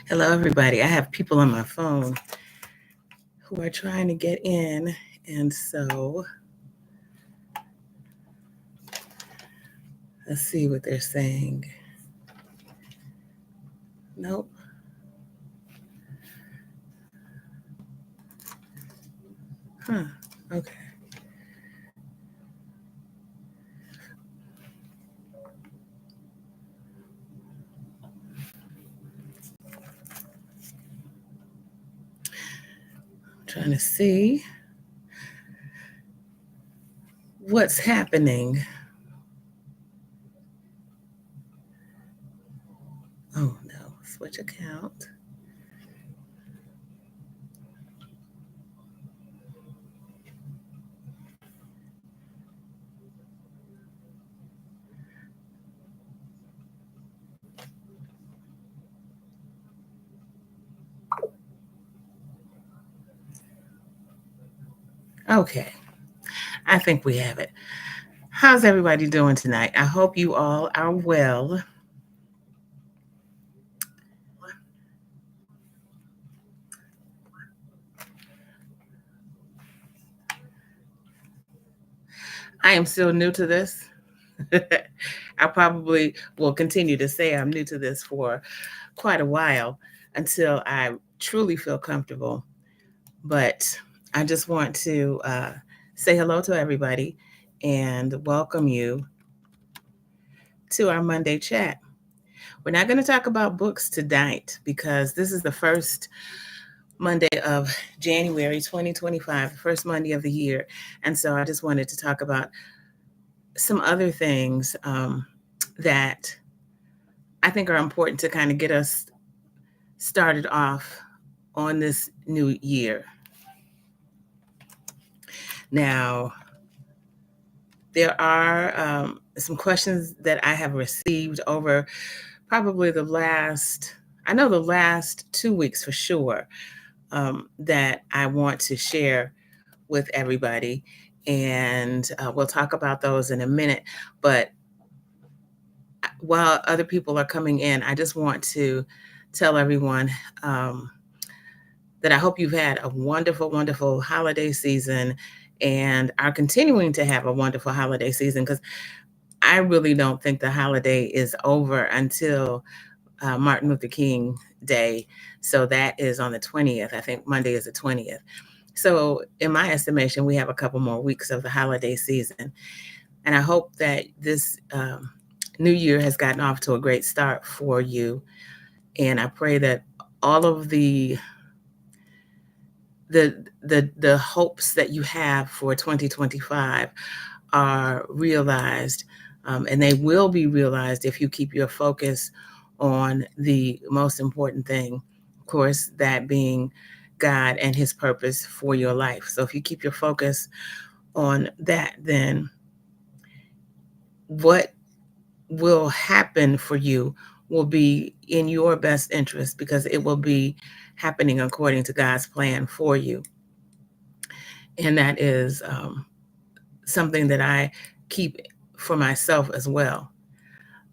Hello, everybody. I have people on my phone who are trying to get in, and so let's see what they're saying. Nope. Huh. Okay. I'm trying to see what's happening. Oh, no. Switch account. Okay. I think we have it. How's everybody doing tonight? I hope you all are well. I am still new to this. I probably will continue to say I'm new to this for quite a while until I truly feel comfortable. But I just want to say hello to everybody and welcome you to our Monday chat. We're not going to talk about books tonight because this is the first Monday of January 2025, the first Monday of the year. And so I just wanted to talk about some other things that I think are important to kind of get us started off on this new year. Now, there are some questions that I have received over probably the last 2 weeks for sure, that I want to share with everybody. And we'll talk about those in a minute. But while other people are coming in, I just want to tell everyone that I hope you've had a wonderful, wonderful holiday season and are continuing to have a wonderful holiday season, because I really don't think the holiday is over until Martin Luther King Day. So that is on the 20th. I think Monday is the 20th. So in my estimation, we have a couple more weeks of the holiday season. And I hope that this new year has gotten off to a great start for you. And I pray that all of the hopes that you have for 2025 are realized, and they will be realized if you keep your focus on the most important thing, of course, that being God and his purpose for your life. So if you keep your focus on that, then what will happen for you will be in your best interest, because it will be happening according to God's plan for you. And that is something that I keep for myself as well.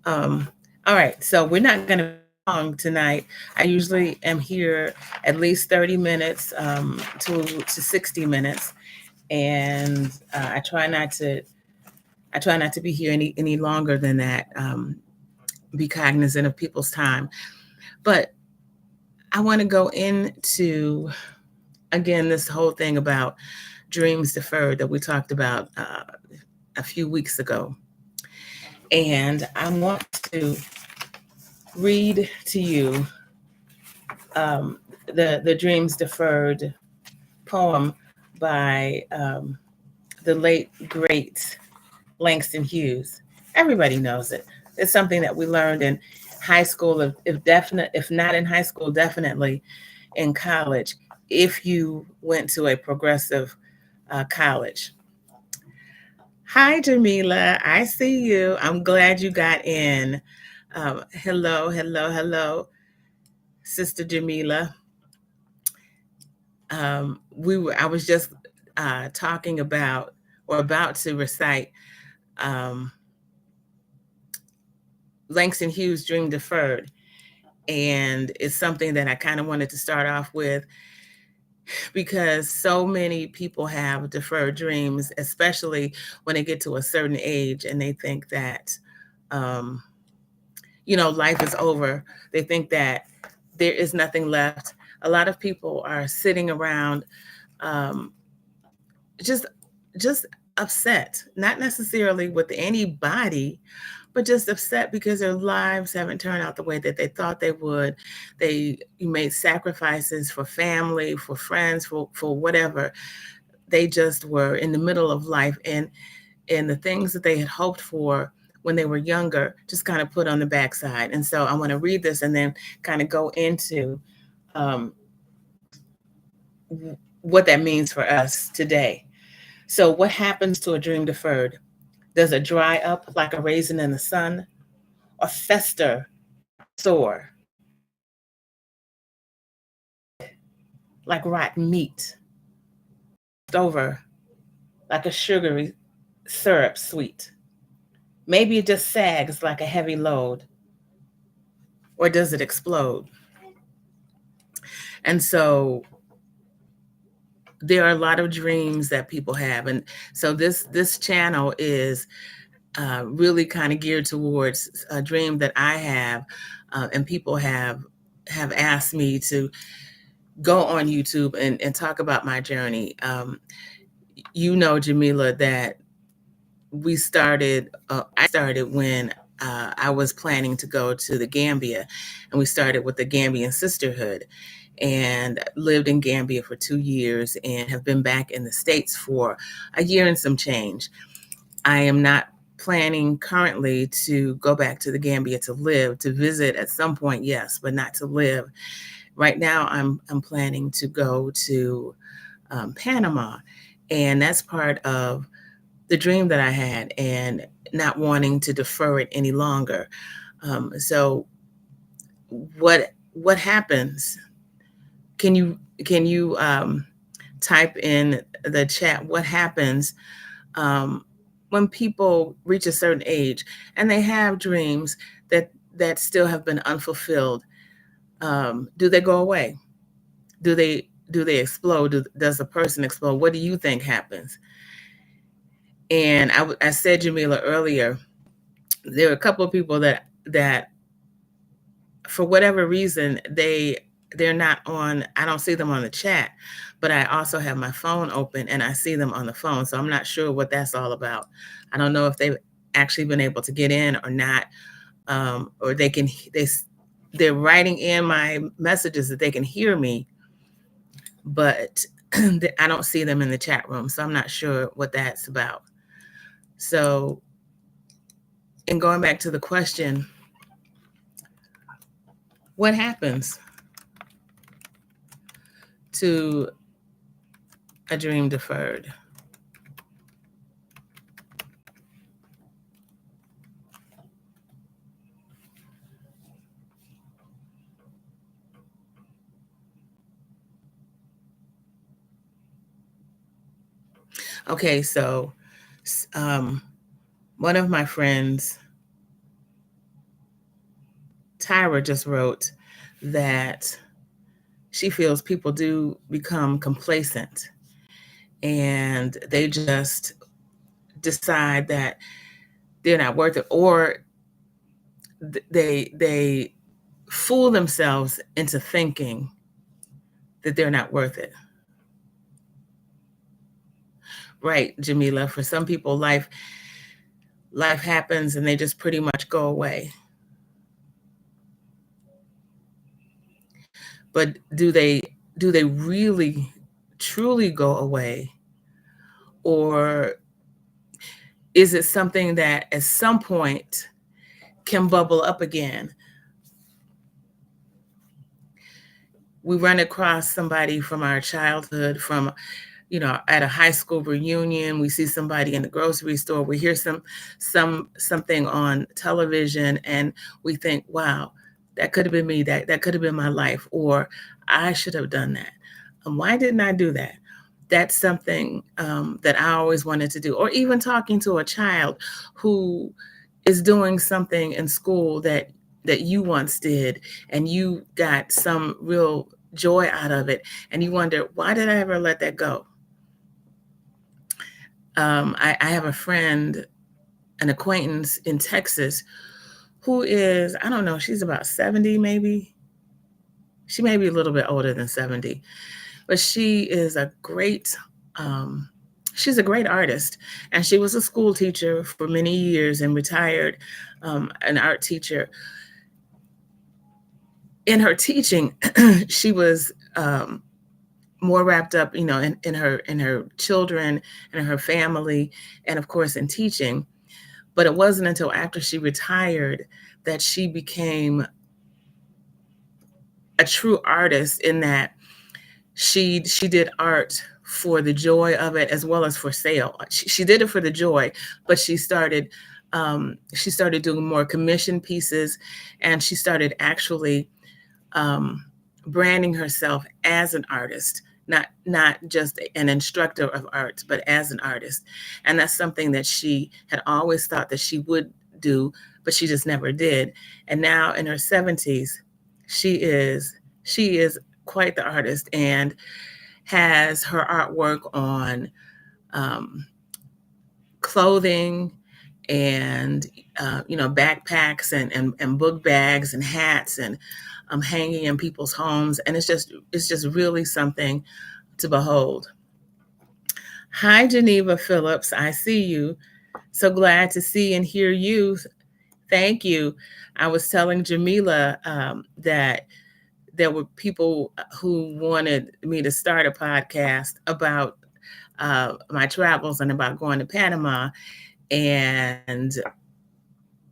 All right, so we're not going to be long tonight. I usually am here at least 30 minutes to 60 minutes, and I try not to be here any longer than that. Be cognizant of people's time, but I want to go into again this whole thing about dreams deferred that we talked about a few weeks ago. And I want to read to you the Dreams Deferred poem by the late, great Langston Hughes. Everybody knows it. It's something that we learned in high school, if not in high school, definitely in college, if you went to a progressive college. Hi, Jamila. I see you. I'm glad you got in. Hello, hello, hello, Sister Jamila. I was just talking about or about to recite Langston Hughes' Dream Deferred. And it's something that I kind of wanted to start off with because so many people have deferred dreams, especially when they get to a certain age and they think that, um, life is over. They think that there is nothing left. A lot of people are sitting around, um, just just upset, not necessarily with anybody, but just upset because their lives haven't turned out the way that they thought they would. They made sacrifices for family, for friends, for whatever. They just were in the middle of life, and the things that they had hoped for when they were younger just kind of put on the backside. And so I want to read this and then kind of go into um, what that means for us today. So, what happens to a dream deferred? Does it dry up like a raisin in the sun, or fester, sore, like rotten meat, over like a sugary syrup sweet? Maybe it just sags like a heavy load, or does it explode? And so there are a lot of dreams that people have, and so this channel is really kind of geared towards a dream that I have, and people have asked me to go on YouTube and talk about my journey. Jamila, that I started when I was planning to go to the Gambia, and we started with the Gambian Sisterhood, and lived in Gambia for 2 years and have been back in the States for a year and some change. I am not planning currently to go back to the Gambia to live, to visit at some point, yes, but not to live. Right now, I'm planning to go to Panama, and that's part of the dream that I had, and not wanting to defer it any longer. So, what happens? Can you type in the chat what happens um, when people reach a certain age and they have dreams that still have been unfulfilled? Do they go away? Do they explode? Does the person explode? What do you think happens? And I said, Jamila, earlier, there are a couple of people that for whatever reason they're not on. I don't see them on the chat, but I also have my phone open and I see them on the phone. So I'm not sure what that's all about. I don't know if they've actually been able to get in or not, or they're writing in my messages that they can hear me, but I don't see them in the chat room. So I'm not sure what that's about. So, and going back to the question, what happens to a dream deferred? Okay, so um, one of my friends, Tyra, just wrote that she feels people do become complacent and they just decide that they're not worth it, or they fool themselves into thinking that they're not worth it. Right, Jamila. For some people, life happens and they just pretty much go away. But do they really truly go away, or is it something that at some point can bubble up again? We run across somebody from our childhood, from at a high school reunion. We see somebody in the grocery store. We hear something on television, and we think, "Wow, that could have been me. That could have been my life," or "I should have done that. And why didn't I do that?" That's something that I always wanted to do. Or even talking to a child who is doing something in school that that you once did, and you got some real joy out of it, and you wonder, why did I ever let that go? I have a friend, an acquaintance in Texas, who is, I don't know, she's about 70 maybe. She may be a little bit older than 70, but um, she's a great artist. And she was a school teacher for many years and retired, an art teacher. In her teaching, she was more wrapped up, in her children and her family, and of course in teaching. But it wasn't until after she retired that she became a true artist, in that she did art for the joy of it as well as for sale. She did it for the joy, but she started doing more commission pieces, and she started actually um, branding herself as an artist, not just an instructor of art, but as an artist. And that's something that she had always thought that she would do, but she just never did. And now in her 70s, she is quite the artist, and has her artwork on um, clothing, and backpacks, and book bags and hats, and hanging in people's homes, and it's just really something to behold. Hi, Geneva Phillips, I see you. So glad to see and hear you. Thank you. I was telling Jamila that there were people who wanted me to start a podcast about my travels and about going to Panama. And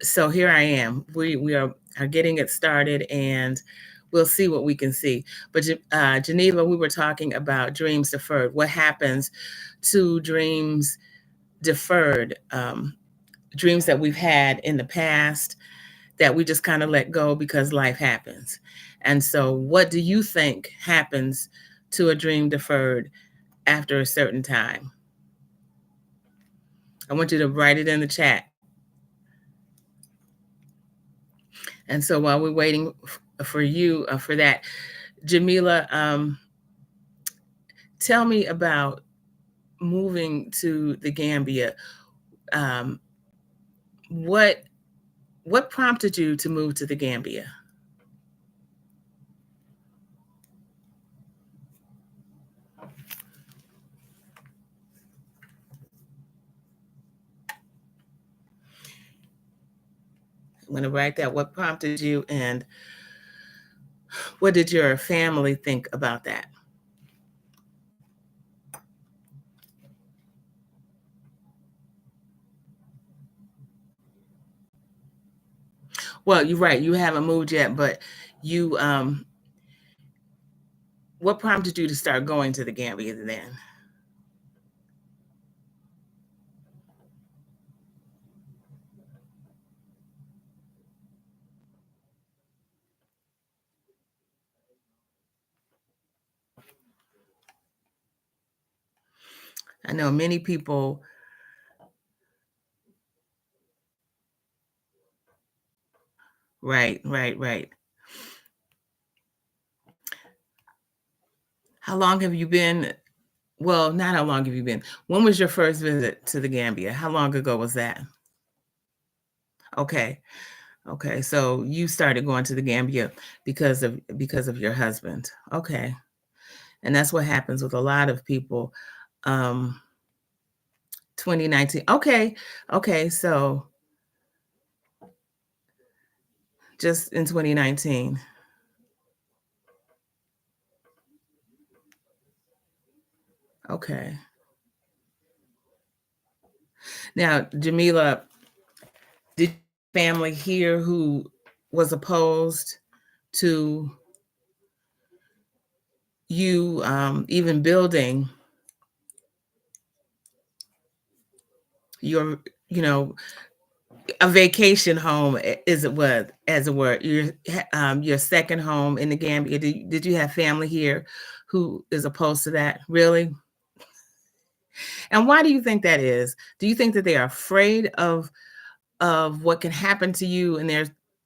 so here I am. We are getting it started, and we'll see what we can see. But Geneva, we were talking about dreams deferred. What happens to dreams deferred? Dreams that we've had in the past that we just kind of let go because life happens. And so, what do you think happens to a dream deferred after a certain time? I want you to write it in the chat. And so while we're waiting for you for that, Jamila, tell me about moving to the Gambia. Um, what what prompted you to move to the Gambia? I'm going to write that. What prompted you, and what did your family think about that? Well, you're right. You haven't moved yet, but you what prompted you to start going to the Gambia then? I know many people. Right, right, right. How long have you been? Well, not how long have you been. When was your first visit to the Gambia? How long ago was that? Okay. Okay. So you started going to the Gambia because of your husband. Okay. And that's what happens with a lot of people. Um 2019. Okay. Okay. So just in 2019. Okay. Now, Jamila, did family here who was opposed to you even building your, you know, a vacation home, is it what, as it were, your second home in the Gambia? Did you have family here who is opposed to that? Really? And why do you think that is? Do you think that they are afraid of what can happen to you, and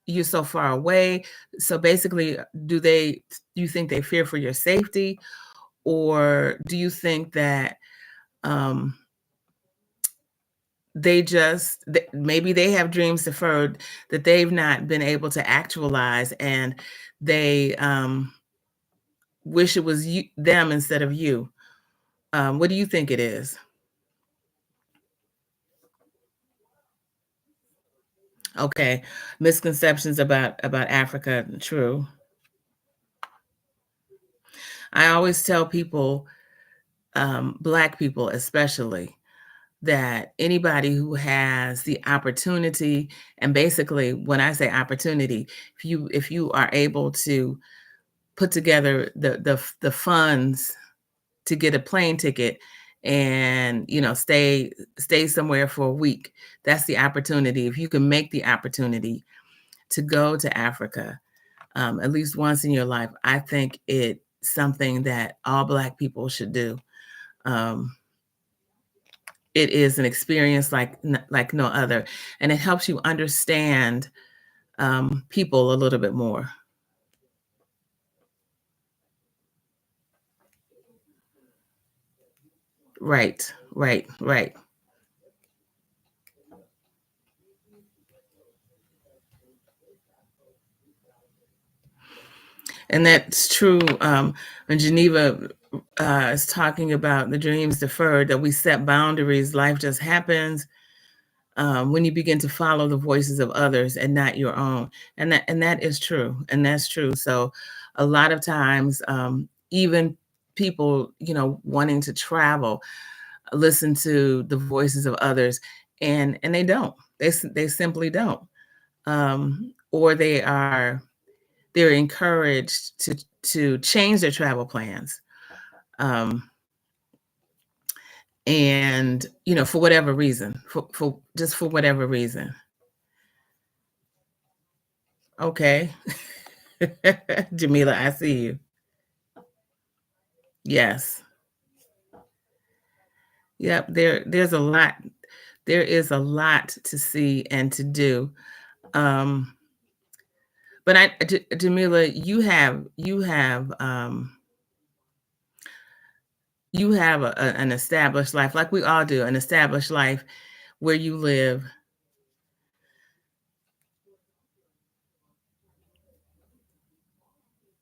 you're so far away. So basically, do you think they fear for your safety, or do you think that um, maybe they have dreams deferred that they've not been able to actualize, and they wish it was them instead of you? What do you think it is? Okay, misconceptions about Africa. True. I always tell people, Black people especially, that anybody who has the opportunity, and basically when I say opportunity, if you are able to put together the funds to get a plane ticket and stay somewhere for a week, that's the opportunity. If you can make the opportunity to go to Africa, at least once in your life, I think it's something that all Black people should do. Um, it is an experience like no other, and it helps you understand people a little bit more. Right, right, right. And that's true. When Geneva is talking about the dreams deferred, that we set boundaries, life just happens when you begin to follow the voices of others and not your own. And that is true. And that's true. So a lot of times, even people, wanting to travel, listen to the voices of others, and they don't. They simply don't. Or they're encouraged to change their travel plans. Um, and for whatever reason, for just for whatever reason. Okay. Jamila, I see you. Yes. Yep, there is a lot to see and to do. Um, but Jamila, you have an established life, like we all do, an established life where you live.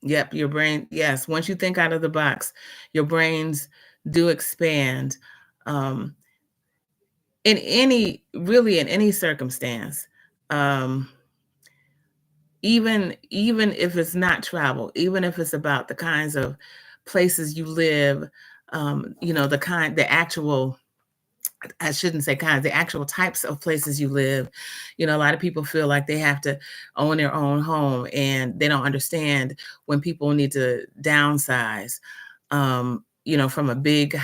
Yep, your brain, yes, once you think out of the box, your brains do expand, um, in any circumstance. Um, even if it's not travel, even if it's about the kinds of places you live, the actual, I shouldn't say kinds, the actual types of places you live. A lot of people feel like they have to own their own home, and they don't understand when people need to downsize, from a big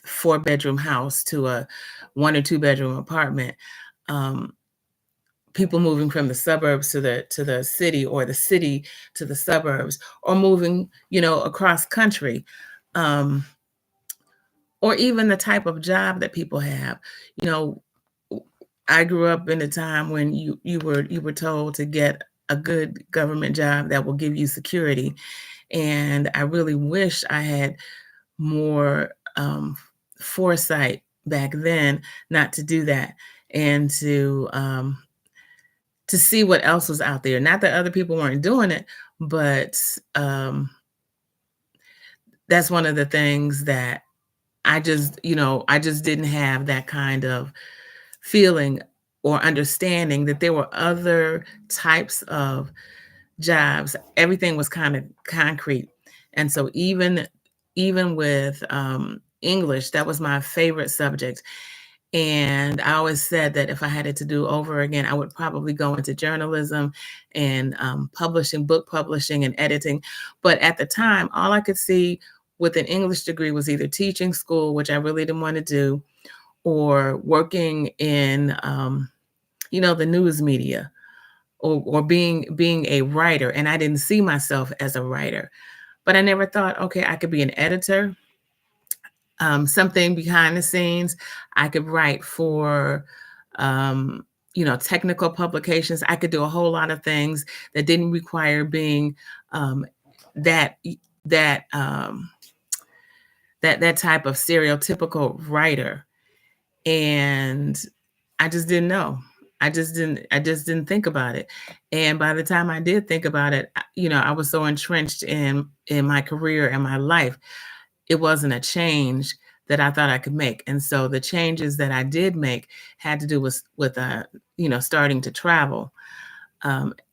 4-bedroom house to a 1 or 2 bedroom apartment. Um, People moving from the suburbs to the city, or the city to the suburbs, or moving, across country. Um, or even the type of job that people have. You know, I grew up in a time when you were told to get a good government job that will give you security, and I really wish I had more foresight back then not to do that, and to see what else was out there. Not that other people weren't doing it, but that's one of the things that I just didn't have that kind of feeling or understanding that there were other types of jobs. Everything was kind of concrete. And so even with English, that was my favorite subject. And I always said that if I had it to do over again, I would probably go into journalism and publishing, book publishing, and editing. But at the time, all I could see with an English degree was either teaching school, which I really didn't want to do, or working in, the news media, or being a writer. And I didn't see myself as a writer. But I never thought, okay, I could be an editor, something behind the scenes. I could write for, um, technical publications. I could do a whole lot of things that didn't require being um, that that that type of stereotypical writer. And I just didn't know. I just didn't think about it. And by the time I did think about it, I was so entrenched in my career and my life. It wasn't a change that I thought I could make. And so the changes that I did make had to do with starting to travel.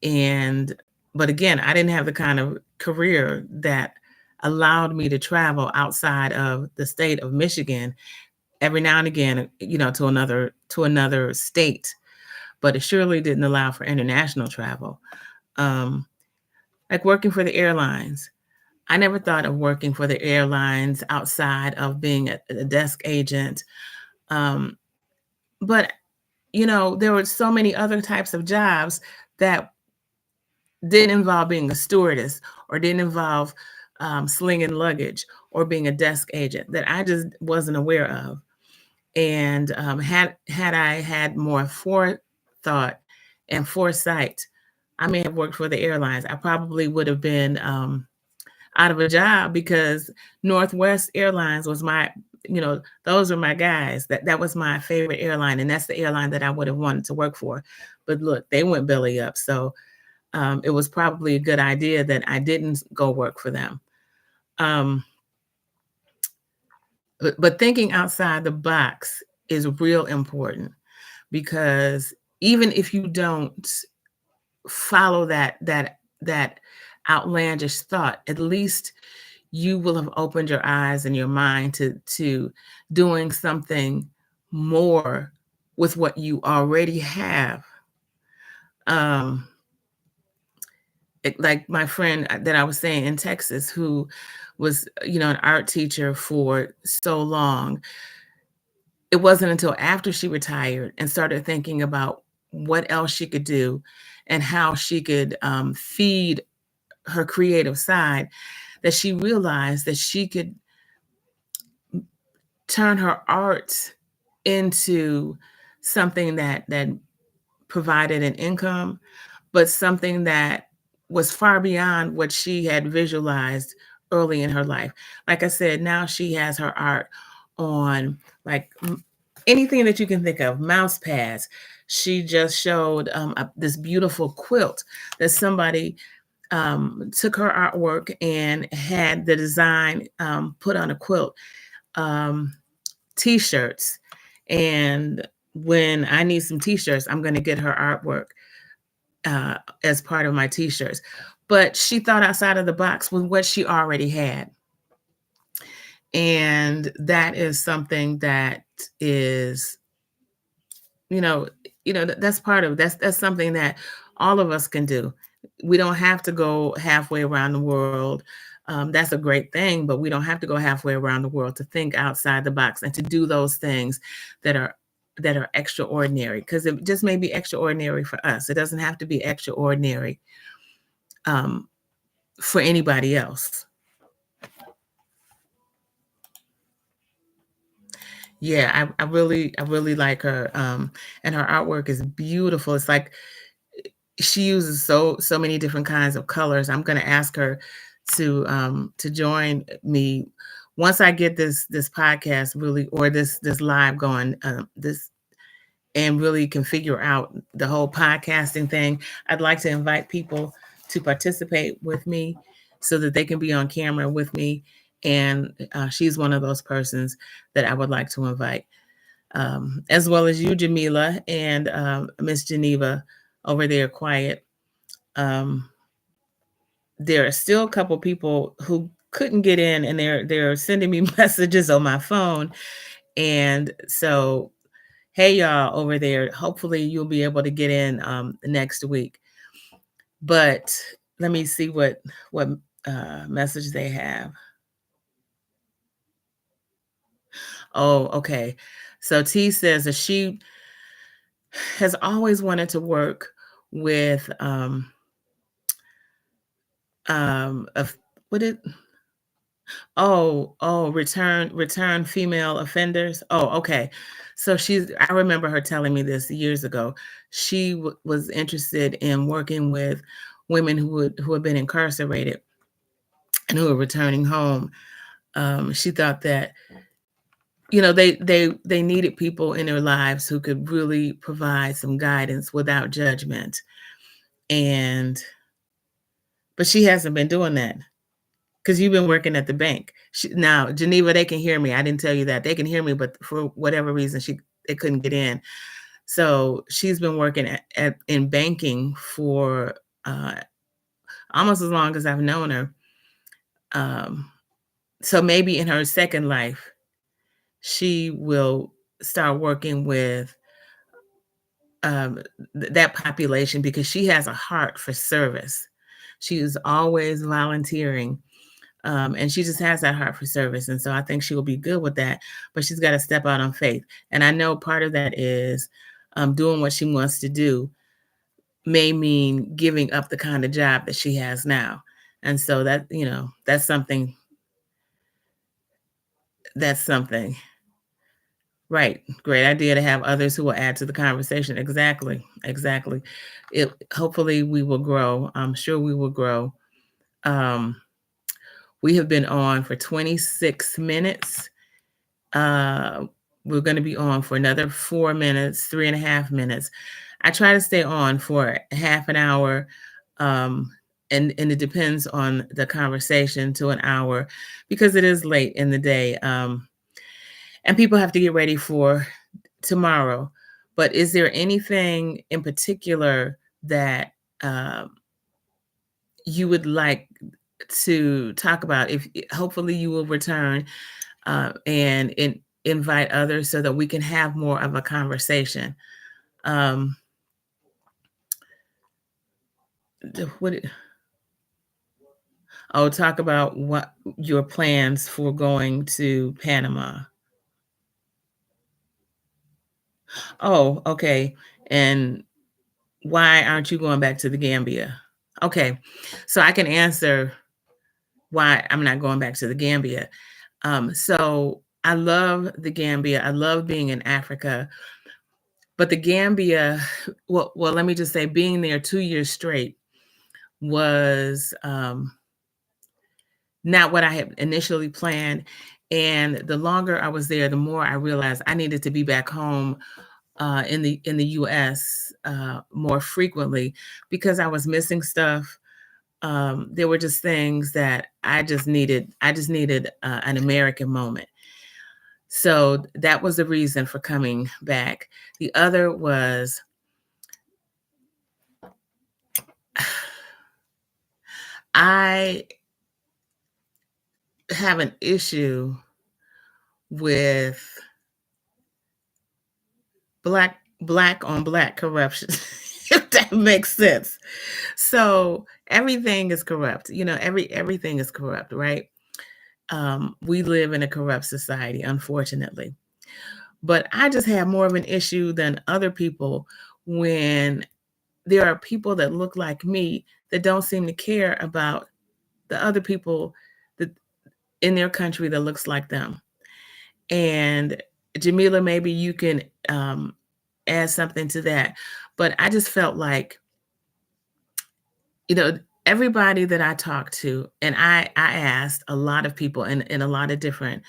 And but again, I didn't have the kind of career that allowed me to travel outside of the state of Michigan every now and again, to another state, but it surely didn't allow for international travel. Um, like working for the airlines. I never thought of working for the airlines outside of being a desk agent. Um, but there were so many other types of jobs that didn't involve being a stewardess or didn't involve slinging luggage or being a desk agent that I just wasn't aware of. And had I had more forethought and foresight, I may have worked for the airlines. I probably would have been out of a job because Northwest Airlines was those were my guys. That was my favorite airline, and that's the airline that I would have wanted to work for. But look, they went belly up, so it was probably a good idea that I didn't go work for them. Um, but thinking outside the box is real important because even if you don't follow that outlandish thought, at least you will have opened your eyes and your mind to doing something more with what you already have. Um, like my friend that I was saying in Texas, who was an art teacher for so long. It wasn't until after she retired and started thinking about what else she could do and how she could feed her creative side that she realized that she could turn her art into something that provided an income, but something that was far beyond what she had visualized early in her life. Like I said, now she has her art on like anything that you can think of, mouse pads. She just showed this beautiful quilt that somebody took her artwork and had the design put on a quilt. Um, T-shirts. And when I need some T-shirts, I'm going to get her artwork as part of my T-shirts. But she thought outside of the box with what she already had. And that is something that is, you know, that's part of that's something that all of us can do. We don't have to go halfway around the world. That's a great thing, but we don't have to go halfway around the world to think outside the box and to do those things that are extraordinary, because it just may be extraordinary for us. It doesn't have to be extraordinary um, for anybody else. Yeah, I really like her, and her artwork is beautiful. It's like she uses so many different kinds of colors. I'm gonna ask her to join me once I get this podcast really, or this live going, this and really can figure out the whole podcasting thing. I'd like to invite people to participate with me so that they can be on camera with me. And she's one of those persons that I would like to invite, as well as you, Jamila, and Miss Geneva over there, quiet. Um, there are still a couple people who couldn't get in, and they're sending me messages on my phone. And so, hey, y'all over there, hopefully you'll be able to get in next week. But let me see what message they have. Oh, okay. So T says that she has always wanted to work with a what it Return female offenders. Oh, okay. So I remember her telling me this years ago. She was interested in working with women who had been incarcerated and who were returning home. She thought that they needed people in their lives who could really provide some guidance without judgment. And but she hasn't been doing that because you've been working at the bank. Now, Geneva, they can hear me. I didn't tell you that. They can hear me, but for whatever reason, they couldn't get in. So she's been working in banking for almost as long as I've known her. So maybe in her second life, she will start working with that population because she has a heart for service. She is always volunteering. And she just has that heart for service. And so I think she will be good with that, but she's got to step out on faith. And I know part of that is doing what she wants to do may mean giving up the kind of job that she has now. And so that's something. That's something. Right. Great idea to have others who will add to the conversation. Exactly. Exactly. Hopefully we will grow. I'm sure we will grow. We have been on for 26 minutes. We're going to be on for another 4 minutes, 3.5 minutes. I try to stay on for half an hour. And it depends on the conversation to an hour because it is late in the day. And people have to get ready for tomorrow. But is there anything in particular that you would like to talk about? If hopefully you will return and invite others so that we can have more of a conversation. Talk about what your plans for going to Panama. Oh, okay. And why aren't you going back to the Gambia? Okay. So I can answer why I'm not going back to the Gambia. So I love the Gambia. I love being in Africa. But the Gambia, well, let me just say, being there 2 years straight was not what I had initially planned. And the longer I was there, the more I realized I needed to be back home in the U.S. More frequently because I was missing stuff. There were just things that I just needed. I just needed an American moment. So that was the reason for coming back. The other was I have an issue with black on black corruption, if that makes sense. So everything is corrupt. Everything is corrupt, right? We live in a corrupt society, unfortunately. But I just have more of an issue than other people when there are people that look like me that don't seem to care about the other people that in their country that looks like them. And Jamila, maybe you can add something to that. But I just felt like, everybody that I talked to, and I asked a lot of people in a lot of different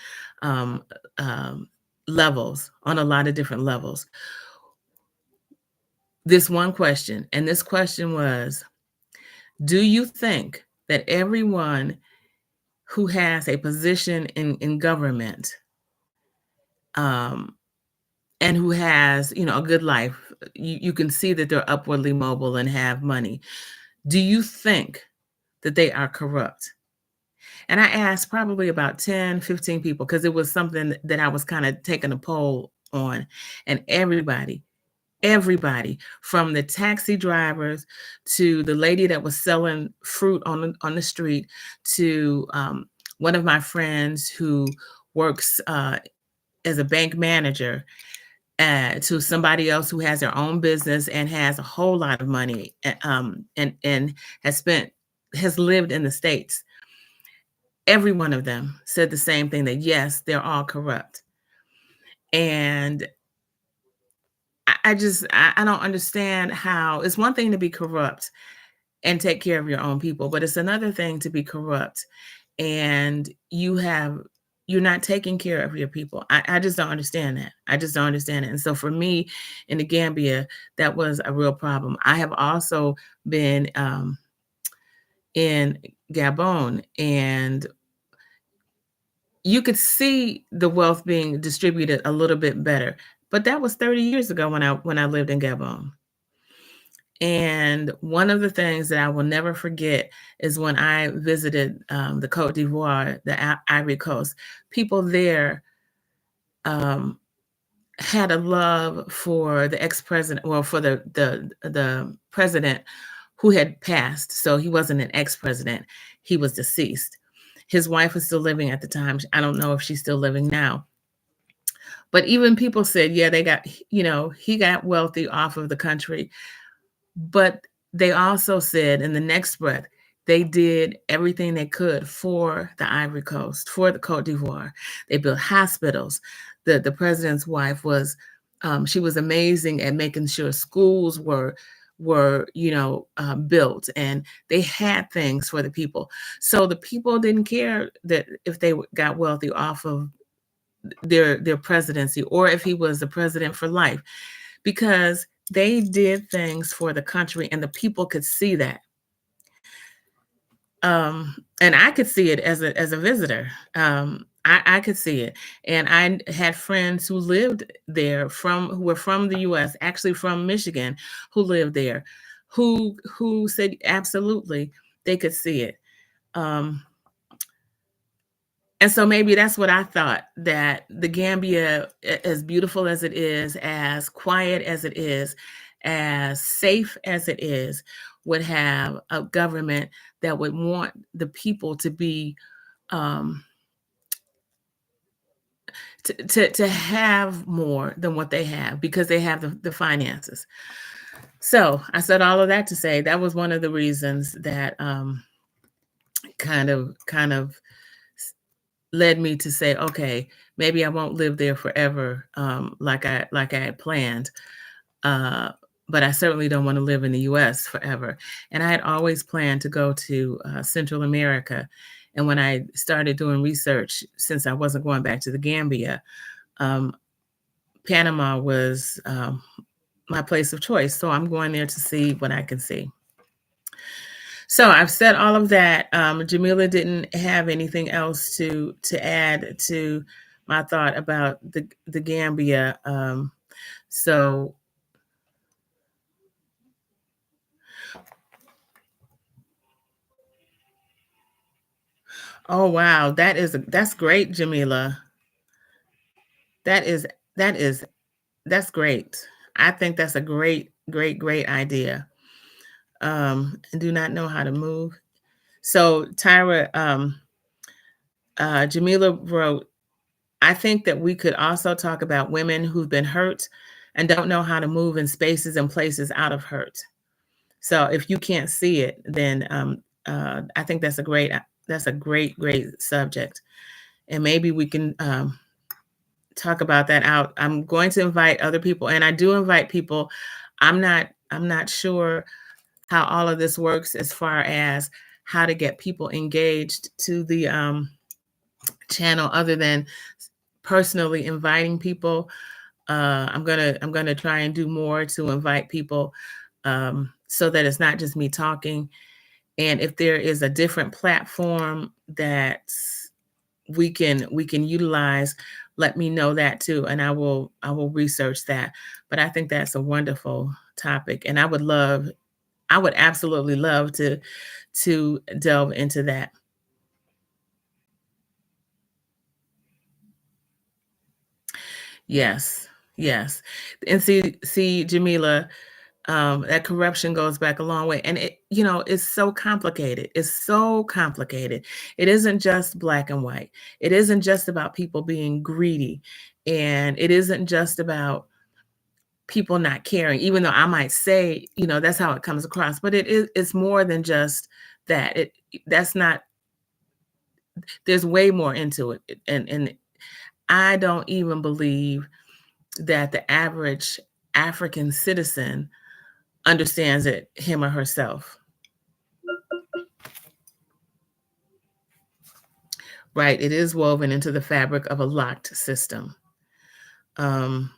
levels, on a lot of different levels, this one question. And this question was, do you think that everyone who has a position in government and who has, a good life, you can see that they're upwardly mobile and have money. Do you think that they are corrupt? And I asked probably about 10, 15 people because it was something that I was kind of taking a poll on. And everybody from the taxi drivers to the lady that was selling fruit on the street to one of my friends who works as a bank manager, to somebody else who has their own business and has a whole lot of money and has lived in the States. every one of them said the same thing, that yes, they're all corrupt. And I don't understand how it's one thing to be corrupt and take care of your own people, but it's another thing to be corrupt and you're not taking care of your people. I just don't understand that. I just don't understand it. And so for me in the Gambia, that was a real problem. I have also been in Gabon, and you could see the wealth being distributed a little bit better. But that was 30 years ago when I lived in Gabon. And one of the things that I will never forget is when I visited the Cote d'Ivoire, the Ivory Coast. People there um, had a love for the ex-president, well, for the president who had passed. So he wasn't an ex-president; he was deceased. His wife was still living at the time. I don't know if she's still living now. But even people said, yeah, he got wealthy off of the country. But they also said in the next breath, they did everything they could for the Ivory Coast, for the Cote d'Ivoire. They built hospitals. The president's wife she was amazing at making sure schools were built, and they had things for the people. So the people didn't care that if they got wealthy off of their presidency, or if he was the president for life, because they did things for the country and the people could see that. And I could see it as a visitor. I could see it. And I had friends who lived there who were from the US, actually from Michigan, who lived there, who said absolutely they could see it. Um, and so maybe that's what I thought, that the Gambia, as beautiful as it is, as quiet as it is, as safe as it is, would have a government that would want the people to be um, to have more than what they have, because they have the finances. So I said all of that to say that was one of the reasons that kind of led me to say, okay, maybe I won't live there forever, like I had planned. Uh, but I certainly don't want to live in the U.S. forever. And I had always planned to go to Central America. And when I started doing research, since I wasn't going back to the Gambia, um, Panama was my place of choice. So I'm going there to see what I can see. So I've said all of that. Jamila didn't have anything else to add to my thought about the Gambia. So, oh wow, that's great, Jamila. That is that is that's great. I think that's a great idea. Do not know how to move. So Tyra, Jamila wrote, I think that we could also talk about women who've been hurt and don't know how to move in spaces and places out of hurt. So if you can't see it, then I think that's a great subject, and maybe we can talk about that out. I'm going to invite other people, and I do invite people. I'm not sure how all of this works as far as how to get people engaged to the channel, other than personally inviting people. I'm gonna try and do more to invite people, so that it's not just me talking. And if there is a different platform that we can utilize, let me know that too, and I will research that. But I think that's a wonderful topic, and I would absolutely love to delve into that. Yes, yes. And see, Jamila, that corruption goes back a long way, and it's so complicated. It's so complicated. It isn't just black and white. It isn't just about people being greedy, and it isn't just about people not caring, even though I might say, that's how it comes across. But it's more than just that. That's not there's way more into it. And I don't even believe that the average African citizen understands it, him or herself. Right? It is woven into the fabric of a locked system. Um,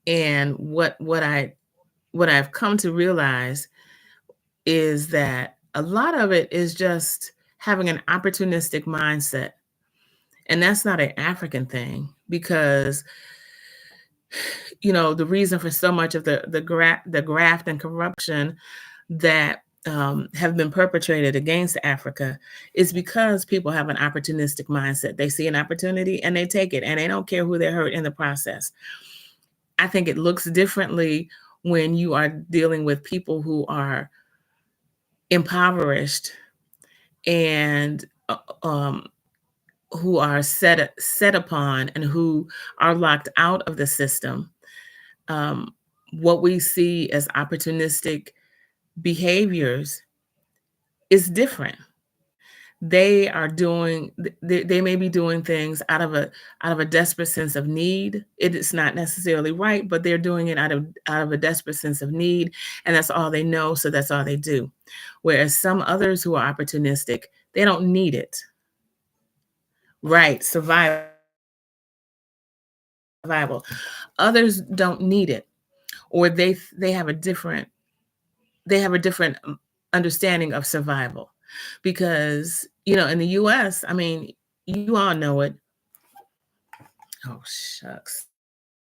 and what I've come to realize is that a lot of it is just having an opportunistic mindset. And that's not an African thing because the reason for so much of the graft and corruption that have been perpetrated against Africa is because people have an opportunistic mindset. They see an opportunity and they take it, and they don't care who they hurt in the process. I think it looks differently when you are dealing with people who are impoverished and who are set upon and who are locked out of the system. What we see as opportunistic behaviors is different. They are doing they may be doing things out of a desperate sense of need. It is not necessarily right, but they're doing it out of a desperate sense of need, and that's all they know, so that's all they do. Whereas some others who are opportunistic, they don't need it. Right, survival. Others don't need it, or they have a different understanding of survival. Because, in the US, I mean, you all know it. Oh, shucks.